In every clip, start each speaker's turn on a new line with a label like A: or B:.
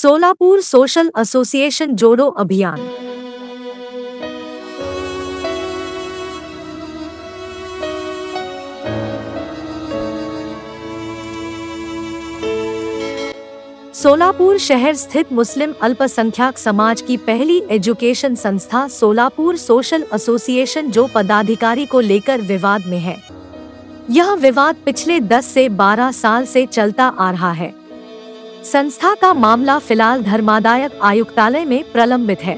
A: Solapur social association जोड़ो अभियान। सोलापुर शहर स्थित मुस्लिम अल्पसंख्यक समाज की पहली एजुकेशन संस्था सोलापुर सोशल एसोसिएशन जो पदाधिकारी को लेकर विवाद में है। यह विवाद पिछले 10 से 12 साल से चलता आ रहा है। संस्था का मामला फिलहाल धर्मादायक आयुक्तालय में प्रलंबित है।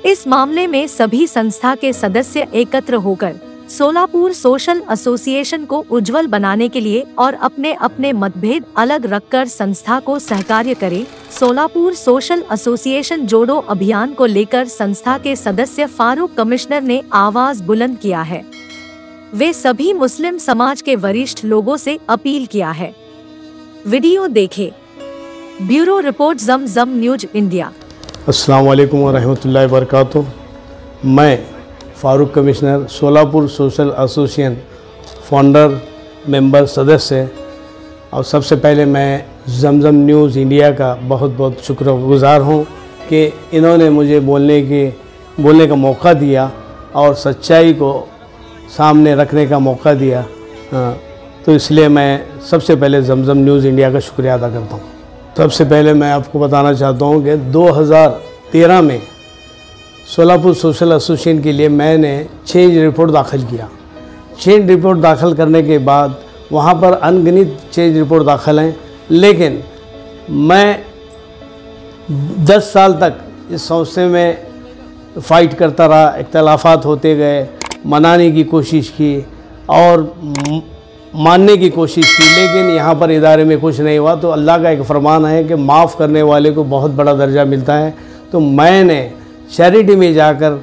A: इस मामले में सभी संस्था के सदस्य एकत्र होकर सोलापुर सोशल एसोसिएशन को उज्जवल बनाने के लिए और अपने अपने मतभेद अलग रखकर संस्था को सहकार्य करें। सोलापुर सोशल एसोसिएशन जोड़ो अभियान को लेकर संस्था के सदस्य फारूक कमिश्नर ने आवाज बुलंद किया है। वे सभी मुस्लिम समाज के वरिष्ठ लोगों से अपील किया है। वीडियो देखें। ब्यूरो रिपोर्ट जमजम न्यूज इंडिया।
B: अस्सलाम वालेकुम व रहमतुल्लाहि व बरकातुहू। मैं Farooq commissioner Solapur social association founder member सदस्य, और सबसे पहले मैं जमजम न्यूज़ इंडिया का बहुत बहुत शुक्रगुजार हूँ कि इन्होंने मुझे बोलने का मौका दिया और सच्चाई को सामने रखने का मौका दिया। तो इसलिए मैं सबसे पहले जमजम न्यूज़ इंडिया का शुक्रिया अदा करता हूँ। सबसे पहले मैं आपको बताना चाहता हूँ कि 2013 में सोलापुर सोशल एसोसिएशन के लिए मैंने चेंज रिपोर्ट दाखिल किया। चेंज रिपोर्ट दाखिल करने के बाद वहाँ पर अनगिनत चेंज रिपोर्ट दाखिल हैं, लेकिन मैं 10 साल तक इस संस्था में फ़ाइट करता रहा। इख्तलाफात होते गए, मनाने की कोशिश की और मानने की कोशिश की, लेकिन यहाँ पर इदारे में कुछ नहीं हुआ। तो अल्लाह का एक फरमान है कि माफ़ करने वाले को बहुत बड़ा दर्जा मिलता है। तो मैंने चैरिटी में जाकर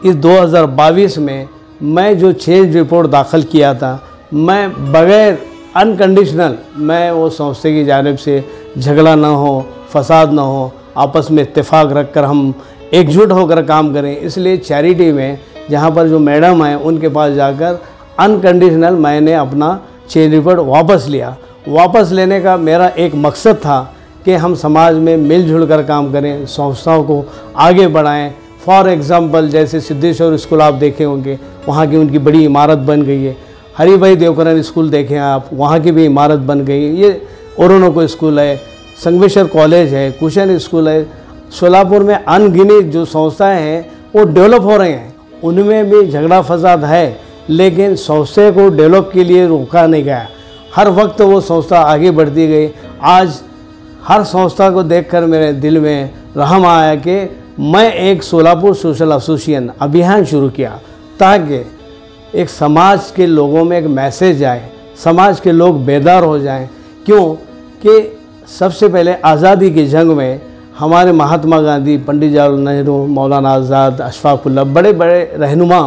B: इस 2022 में मैं जो चेंज रिपोर्ट दाखिल किया था, मैं बग़ैर अनकंडीशनल मैं वो संस्था की जानिब से झगड़ा ना हो, फसाद ना हो, आपस में इत्तेफाक रख कर हम एकजुट होकर काम करें। इसलिए चैरिटी में जहाँ पर जो मैडम हैं उनके पास जाकर अनकंडीशनल मैंने अपना चेंज रिपोर्ट वापस लिया। वापस लेने का मेरा एक मकसद था कि हम समाज में मिलजुल कर काम करें, संस्थाओं को आगे बढ़ाएं। फॉर एग्ज़ाम्पल जैसे सिद्धेश्वर स्कूल आप देखे होंगे, वहाँ की उनकी बड़ी इमारत बन गई है। हरी भाई देवकरण स्कूल देखें आप, वहाँ की भी इमारत बन गई है। ये ओरोनोको स्कूल है, संगमेश्वर कॉलेज है, कुशन स्कूल है। सोलापुर में अनगिनत जो संस्थाएँ हैं वो डेवलप हो रहे हैं। उनमें भी झगड़ा फसाद है, लेकिन संस्था को डेवलप के लिए रोका नहीं गया। हर वक्त वो संस्था आगे बढ़ती गई। आज हर संस्था को देखकर मेरे दिल में रहम आया कि मैं एक सोलापुर सोशल एसोसिएशन अभियान शुरू किया, ताकि एक समाज के लोगों में एक मैसेज आए, समाज के लोग बेदार हो जाएं। क्यों कि सबसे पहले आज़ादी की जंग में हमारे महात्मा गांधी, पंडित जवाहरलाल नेहरू, मौलाना आज़ाद, अशफाक उल्लाह, बड़े बड़े रहनुमा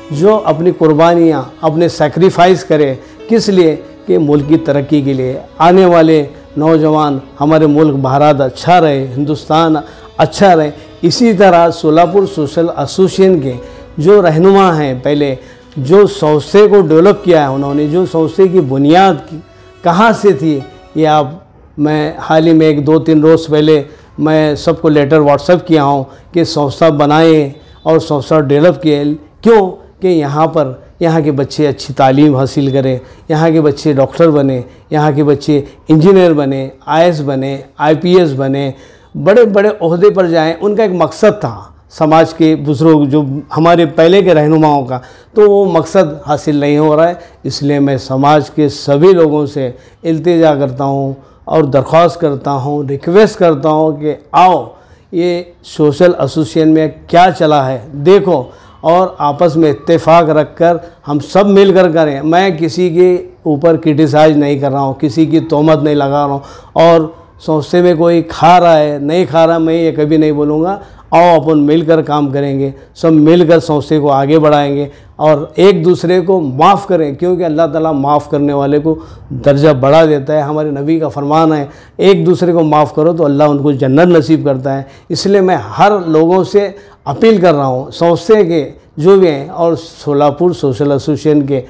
B: जो अपनी कुर्बानियाँ, अपने सेक्रीफाइस करें, किस लिए कि मुल्क की तरक्की के लिए। आने वाले नौजवान, हमारे मुल्क भारत अच्छा रहे, हिंदुस्तान अच्छा रहे। इसी तरह सोलापुर सोशल एसोसिएशन के जो रहनुमा हैं, पहले जो संस्था को डेवलप किया है उन्होंने, जो संस्था की बुनियाद कहाँ से थी, ये आप मैं हाल ही में 1-2-3 रोज़ पहले मैं सबको लेटर व्हाट्सएप किया हूँ कि संस्था बनाएं और संस्था डेवलप किए। क्यों कि यहाँ के बच्चे अच्छी तालीम हासिल करें, यहाँ के बच्चे डॉक्टर बने, यहाँ के बच्चे इंजीनियर बने, आईएएस बने, आईपीएस बने, बड़े बड़े ओहदे पर जाएं। उनका एक मकसद था समाज के बुजुर्ग जो हमारे पहले के रहनुमाओं का, तो वो मकसद हासिल नहीं हो रहा है। इसलिए मैं समाज के सभी लोगों से इल्तिजा करता हूँ और दरख्वास्त करता हूँ, रिक्वेस्ट करता हूँ कि आओ ये सोशल एसोसिएशन में क्या चला है देखो, और आपस में इत्तेफाक रखकर हम सब मिलकर करें। मैं किसी के ऊपर क्रिटिसाइज नहीं कर रहा हूँ, किसी की तोहमत नहीं लगा रहा हूँ, और संस्था में कोई खा रहा है नहीं खा रहा, मैं ये कभी नहीं बोलूँगा। आओ अपन मिलकर काम करेंगे, सब मिलकर संस्था को आगे बढ़ाएंगे और एक दूसरे को माफ़ करें, क्योंकि अल्लाह ताला माफ़ करने वाले को दर्जा बढ़ा देता है। हमारे नबी का फरमान है, एक दूसरे को माफ़ करो तो अल्लाह उनको जन्नत नसीब करता है। इसलिए मैं हर लोगों से अपील कर रहा हूँ, संस्था के जो भी हैं और सोलापुर सोशल एसोसिएशन के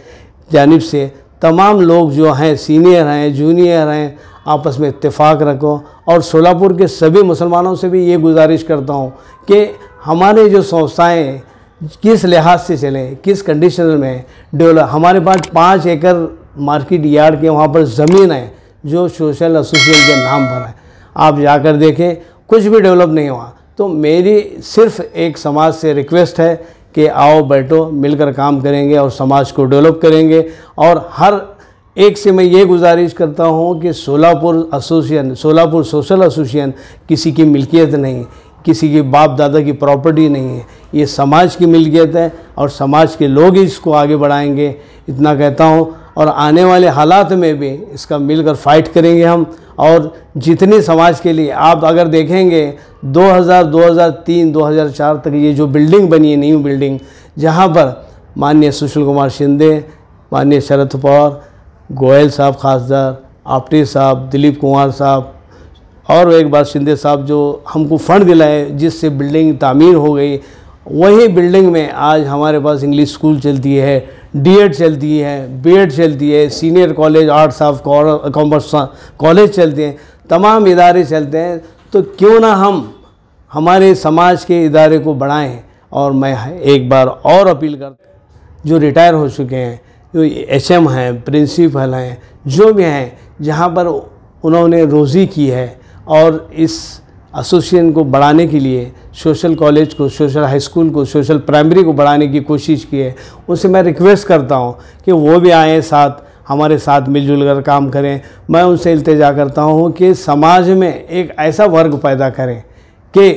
B: जानिब से तमाम लोग जो हैं, सीनियर हैं, जूनियर हैं, आपस में इत्तेफाक रखो। और सोलापुर के सभी मुसलमानों से भी ये गुजारिश करता हूँ कि हमारे जो संस्थाएँ किस लिहाज से चलें, किस कंडीशन में डेवलप। हमारे पास 5 एकड़ मार्केट यार्ड के वहाँ पर ज़मीन है जो सोशल एसोसिएशन के नाम पर है। आप जाकर देखें, कुछ भी डेवलप नहीं हुआ। तो मेरी सिर्फ एक समाज से रिक्वेस्ट है कि आओ बैठो, मिलकर काम करेंगे और समाज को डेवलप करेंगे। और हर एक से मैं ये गुजारिश करता हूँ कि सोलापुर सोशल एसोसिएशन किसी की मिल्कियत नहीं, किसी की बाप दादा की प्रॉपर्टी नहीं है, ये समाज की मिल्कियत है और समाज के लोग ही इसको आगे बढ़ाएंगे, इतना कहता हूँ। और आने वाले हालात में भी इसका मिलकर फाइट करेंगे हम। और जितनी समाज के लिए आप अगर देखेंगे 2003, 2004 तक ये जो बिल्डिंग बनी है, न्यू बिल्डिंग, जहाँ पर माननीय सुशील कुमार शिंदे, माननीय शरद पवार, गोयल साहब खासदार, आपटे साहब, दिलीप कुमार साहब और एक बार शिंदे साहब जो हमको फंड दिलाए जिससे बिल्डिंग तामीर हो गई, वही बिल्डिंग में आज हमारे पास इंग्लिश स्कूल चलती है, डीएड चलती है, बीएड चलती है, senior college, arts of commerce college चलते हैं, तमाम इदारे चलते हैं। तो क्यों ना हम हमारे समाज के इदारे को बढ़ाएं। और मैं एक बार और अपील करता हूँ, जो रिटायर हो चुके हैं, जो एचएम हैं, प्रिंसिपल हैं, जो भी हैं, जहाँ पर उन्होंने रोज़ी की है और इस एसोसिएशन को बढ़ाने के लिए, सोशल कॉलेज को, सोशल हाई स्कूल को, सोशल प्राइमरी को बढ़ाने की कोशिश की है, उनसे मैं रिक्वेस्ट करता हूं कि वो भी आएँ साथ, हमारे साथ मिलजुल कर काम करें। मैं उनसे इल्तिजा करता हूं कि समाज में एक ऐसा वर्ग पैदा करें कि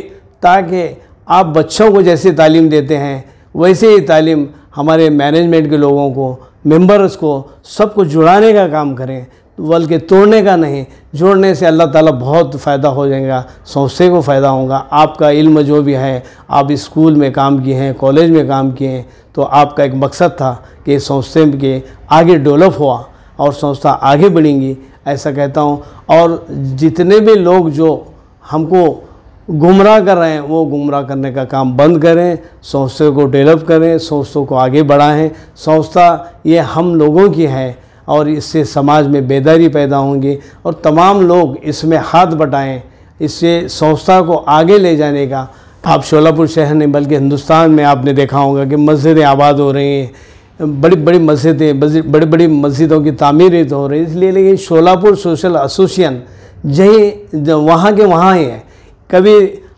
B: ताकि आप बच्चों को जैसे तालीम देते हैं वैसे ही तालीम हमारे मैनेजमेंट के लोगों को, मेंबर्स को, सबको जुड़ाने का काम करें, बल्कि तोड़ने का नहीं। जोड़ने से अल्लाह ताला बहुत फ़ायदा हो जाएगा, संस्थे को फ़ायदा होगा। आपका इल्म जो भी है, आप स्कूल में काम किए हैं, कॉलेज में काम किए हैं, तो आपका एक मकसद था कि संस्थे के आगे डेवलप हुआ और संस्था आगे बढ़ेंगी, ऐसा कहता हूँ। और जितने भी लोग जो हमको गुमराह कर रहे हैं, वो गुमराह करने का काम बंद करें, संस्था को डेवलप करें, संस्था को आगे बढ़ाएं। संस्था ये हम लोगों की है और इससे समाज में बेदारी पैदा होंगी और तमाम लोग इसमें हाथ बटाएं, इससे संस्था को आगे ले जाने का। आप सोलापुर शहर नहीं बल्कि हिंदुस्तान में आपने देखा होगा कि मस्जिदें आबाद हो रही हैं, बड़ी बड़ी मस्जिदें, बड़ी बड़ी मस्जिदों की तामीरें तो हो रही है। इसलिए लेकिन सोलापुर सोशल एसोसिएशन यही वहाँ के वहाँ ही है। कभी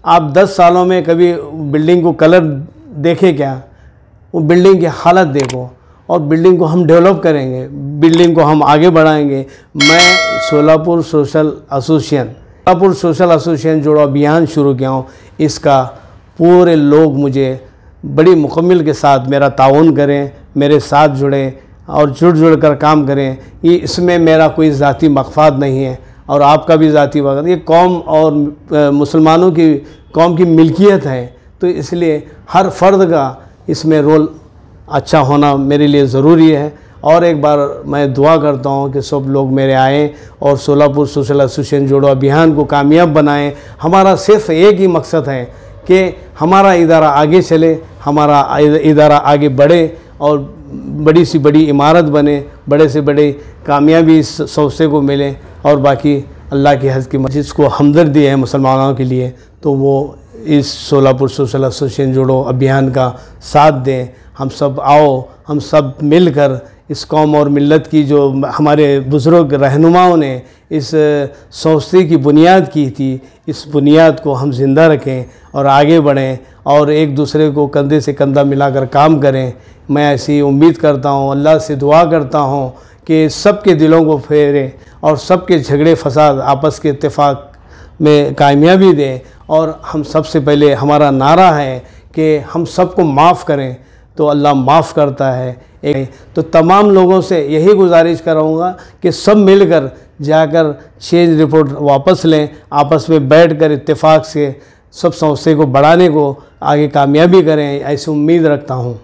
B: आप 10 सालों में कभी बिल्डिंग को कलर देखे क्या? वो बिल्डिंग की हालत देखो और बिल्डिंग को हम डेवलप करेंगे, बिल्डिंग को हम आगे बढ़ाएंगे। मैं सोलापुर सोशल एसोसिएशन जोड़ो अभियान शुरू किया हूँ। इसका पूरे लोग मुझे बड़ी मुकम्मल के साथ मेरा ताउन करें, मेरे साथ जुड़ें और जुड़ कर काम करें। ये इसमें मेरा कोई ज़ाती मकफाद नहीं है और आपका भी ज़ाती मकफाद। ये कौम और मुसलमानों की कौम की मिल्कियत है, तो इसलिए हर फर्द का इसमें रोल अच्छा होना मेरे लिए ज़रूरी है। और एक बार मैं दुआ करता हूँ कि सब लोग मेरे आएँ और सोलापुर सोशल एसोसिएशन जोड़ो अभियान को कामयाब बनाएं। हमारा सिर्फ एक ही मकसद है कि हमारा इदारा आगे चले, हमारा इदारा आगे बढ़े और बड़ी से बड़ी इमारत बने, बड़े से बड़े कामयाबी इस संस्थे को मिले। और बाकी अल्लाह की हज़ की मस्जिद को हमदर्दी है मुसलमानों के लिए, तो वो इस सोलापुर सोशल एसोसिएशन जोड़ो अभियान का साथ दें। हम सब आओ, हम सब मिलकर इस कौम और मिल्लत की जो हमारे बुज़ुर्ग रहनुमाओं ने इस संस्थे की बुनियाद की थी, इस बुनियाद को हम ज़िंदा रखें और आगे बढ़ें और एक दूसरे को कंधे से कंधा मिलाकर काम करें। मैं ऐसी उम्मीद करता हूँ, अल्लाह से दुआ करता हूँ कि सबके दिलों को फेरे और सबके झगड़े फसाद आपस के इत्तेफाक में कामयाबी दें। और हम सबसे पहले हमारा नारा है कि हम सबको माफ़ करें तो अल्लाह माफ़ करता है। तो तमाम लोगों से यही गुजारिश करूँगा कि सब मिलकर जाकर चेंज रिपोर्ट वापस लें, आपस में बैठकर इत्तेफाक से सब संस्थे को बढ़ाने को आगे कामयाबी करें, ऐसी उम्मीद रखता हूँ।